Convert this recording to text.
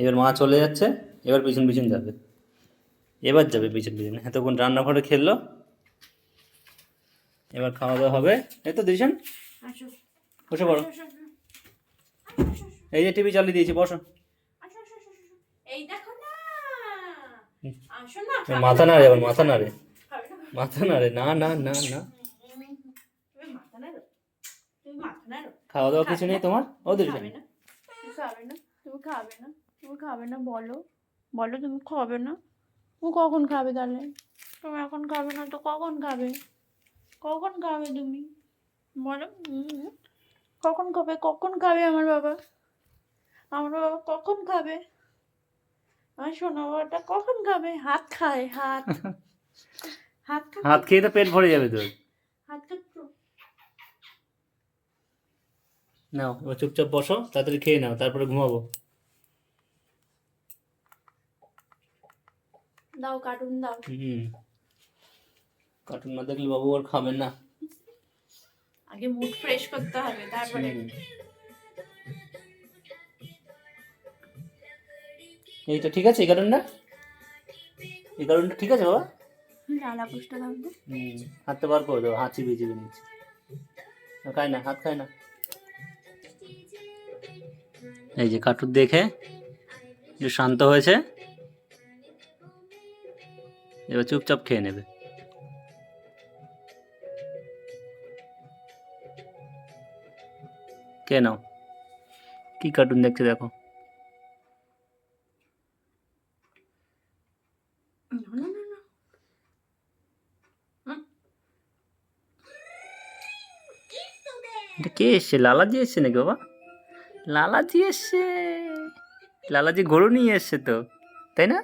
এবার মা চলে যাচ্ছে, এবার পিছন পিছন যাবে, এবার যাবে পিছন পিছন। এতক্ষণ রান্নাঘরে খেললো, এবার খাওয়া দাওয়া হবে। এই তো দিশান, আসো বসে পড়ো। আসো, আসো, আসো, আসো, এই যে টিভি চালিয়ে দিয়েছি, বসো। আসো, আসো, আসো, আসো। এই দেখো না, আসো না, মাথা নাড়ে, আবার মাথা নাড়ে, খাবে না, মাথা নাড়ে, না না না না। তুমি মাথা নাড়ো, তুমি মাথা নাড়ো। খাওয়া দাওয়া কিছু নেই তোমার? ও দিশান, খাবে না, তুমি খাবে না, তুমি খাবে না, তুমি খাবে না, বলো বলো তুমি খাবে না। তুমি কখন খাবে তাহলে? তুমি এখন খাবে না তো কখন খাবে? কখন খাবে তুমি বলো? কখন খাবে, কখন খাবে আমার বাবা? আমার বাবা কখন খাবে? আমার সোনা বাবাটা কখন খাবে? হাত খায়, হাত হাত খাচ্ছে হাত খেয়ে তো পেট ভরে যাবে তোর। হাত খাচ্ছো। নাও এবার চুপচাপ বসো, তাড়াতাড়ি খেয়ে নাও, তারপরে ঘুমাবো। দাও কার্টুন দাও। কার্টুন না দেখলে বাবু আর খাবেন না। আগে মুড ফ্রেশ করতে হবে তারপরে। এইটা ঠিক আছে, এই কার্টুনটা, এই কার্টুনটা ঠিক আছে বাবা। লালা পুষটা দাও তো। হাতটা বার করে দাও, হাত চিবিয়ে চিবিয়ে নিচ্ছে। খায় না, হাত খায় না। এই যে কার্টুন দেখে একটু শান্ত হয়েছে, এবার চুপচাপ খেয়ে নেবে। কে নাও, কি কার্টুন দেখছে দেখো। না না না, এটা কে এসছে? লালাজি এসছে নাকি বাবা? লালাজি এসছে, লালাজি গরু নিয়ে এসছে তো, তাই না?